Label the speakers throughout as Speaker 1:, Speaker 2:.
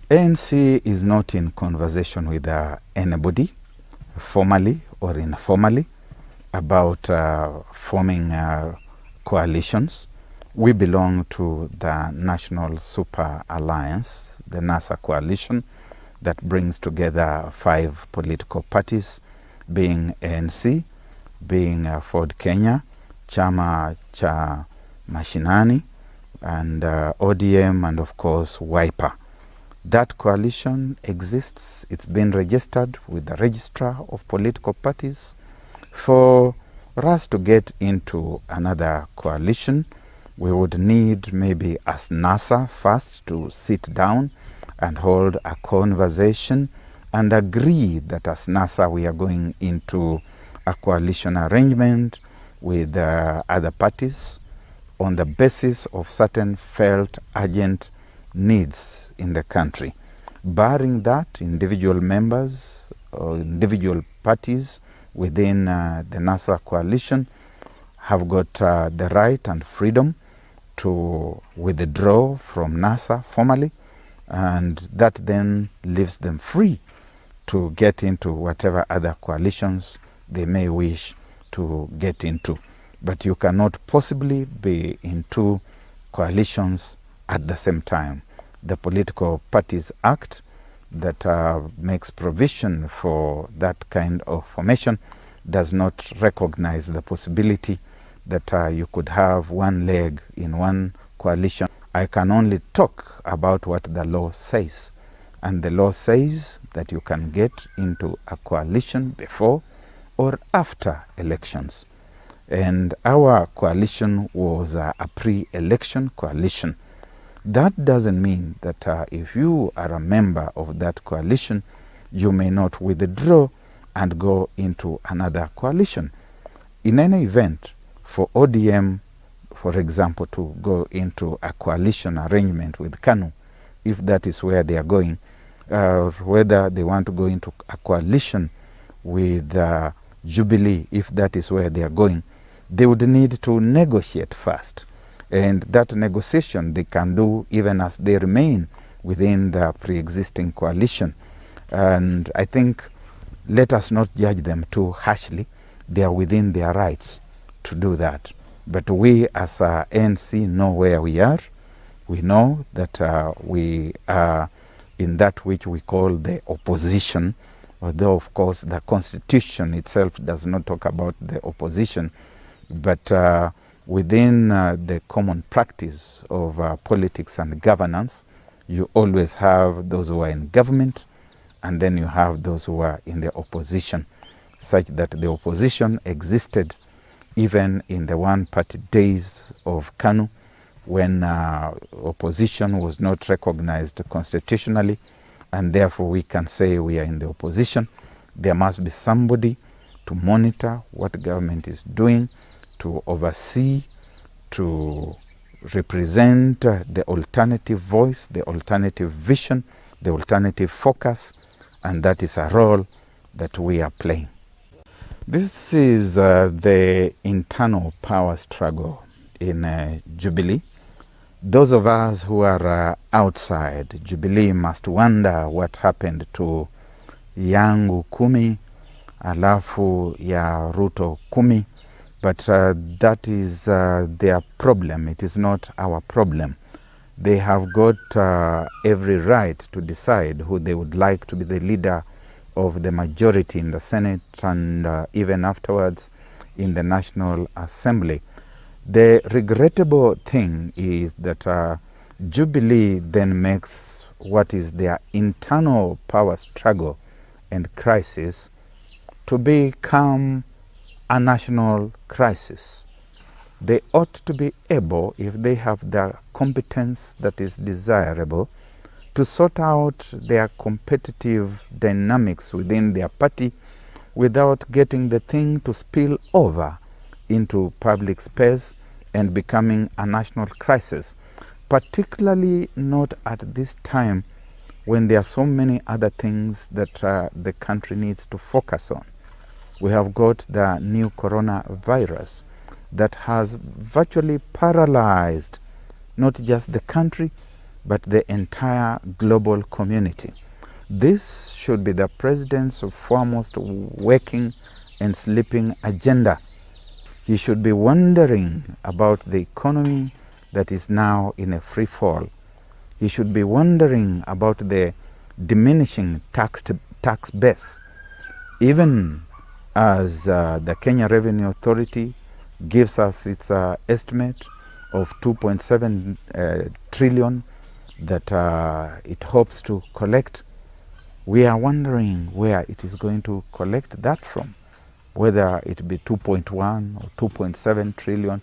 Speaker 1: ANC is not in conversation with anybody, formally or informally, about forming coalitions. We belong to the National Super Alliance, the NASA coalition, that brings together 5 political parties, being ANC, being Ford Kenya, Chama cha Mashinani, and ODM, and of course Wiper. That coalition exists. It's been registered with the registrar of political parties. For us to get into another coalition, we would need maybe as NASA first to sit down and hold a conversation and agree that as NASA we are going into a coalition arrangement with other parties on the basis of certain felt urgent needs in the country. Barring that, individual members or individual parties within the NASA coalition have got the right and freedom to withdraw from NASA formally, and that then leaves them free to get into whatever other coalitions they may wish to get into. But you cannot possibly be in 2 coalitions at the same time. The Political Parties Act that makes provision for that kind of formation does not recognize the possibility that you could have one leg in one coalition. I can only talk about what the law says. And the law says that you can get into a coalition before or after elections. And our coalition was a pre-election coalition. That doesn't mean that if you are a member of that coalition, you may not withdraw and go into another coalition. In any event, for ODM, for example, to go into a coalition arrangement with KANU, if that is where they are going, whether they want to go into a coalition with Jubilee, if that is where they are going, they would need to negotiate first. And that negotiation they can do even as they remain within the pre-existing coalition. And I think let us not judge them too harshly. They are within their rights to do that. But we as ANC know where we are. We know that we are in that which we call the opposition, although of course the Constitution itself does not talk about the opposition. But within the common practice of politics and governance, you always have those who are in government, and then you have those who are in the opposition, such that the opposition existed even in the one-party days of KANU, when opposition was not recognized constitutionally, and therefore we can say we are in the opposition. There must be somebody to monitor what government is doing, to oversee, to represent the alternative voice, the alternative vision, the alternative focus, and that is a role that we are playing. This is the internal power struggle in Jubilee. Those of us who are outside Jubilee must wonder what happened to yangu 10 alafu ya Ruto 10. But that is their problem. It is not our problem. They have got every right to decide who they would like to be the leader of the majority in the Senate and even afterwards in the National Assembly. The regrettable thing is that Jubilee then makes what is their internal power struggle and crisis to become a national crisis. They ought to be able, if they have the competence that is desirable, to sort out their competitive dynamics within their party without getting the thing to spill over into public space and becoming a national crisis, particularly not at this time when there are so many other things that the country needs to focus on. We have got the new coronavirus that has virtually paralyzed not just the country, but the entire global community. This should be the president's foremost waking and sleeping agenda. He should be wondering about the economy that is now in a free fall. He should be wondering about the diminishing tax base. Even as the Kenya Revenue Authority gives us its estimate of 2.7 trillion that it hopes to collect, we are wondering where it is going to collect that from, whether it be 2.1 or 2.7 trillion.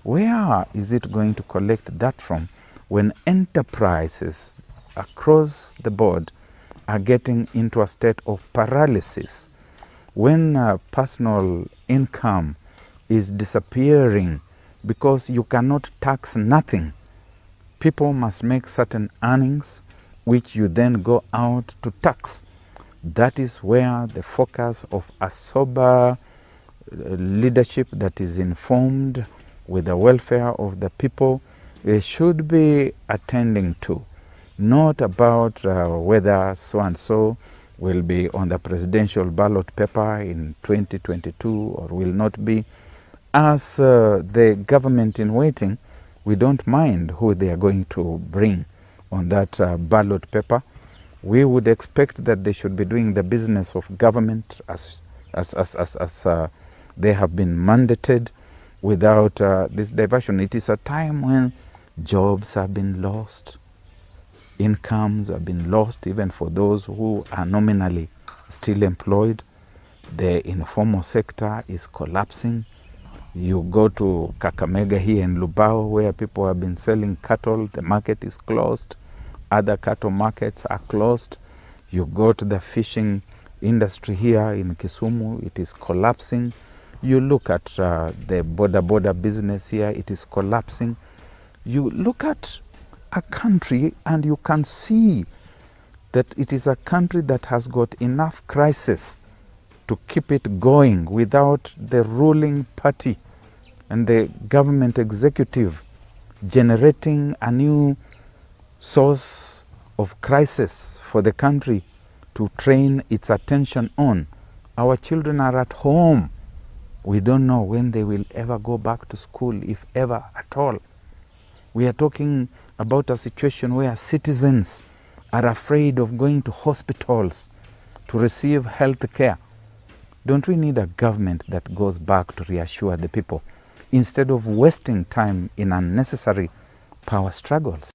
Speaker 1: Where is it going to collect that from when enterprises across the board are getting into a state of paralysis, when personal income is disappearing because you cannot tax nothing? People must make certain earnings which you then go out to tax. That is where the focus of a sober leadership that is informed with the welfare of the people should be attending to. Not about whether so-and-so will be on the presidential ballot paper in 2022 or will not be. As the government in waiting, we don't mind who they are going to bring on that ballot paper. We would expect that they should be doing the business of government as they have been mandated, without this diversion. It is a time when jobs have been lost, incomes have been lost, even for those who are nominally still employed. The informal sector is collapsing. You go to Kakamega here in Lubao, where people have been selling cattle, the market is closed. Other cattle markets are closed. You go to the fishing industry here in Kisumu, it is collapsing. You look at the border business here, it is collapsing. You look at a country and you can see that it is a country that has got enough crisis to keep it going without the ruling party and the government executive generating a new source of crisis for the country to train its attention on. Our children are at home. We don't know when they will ever go back to school, if ever at all. We are talking about a situation where citizens are afraid of going to hospitals to receive health care. Don't we need a government that goes back to reassure the people instead of wasting time in unnecessary power struggles?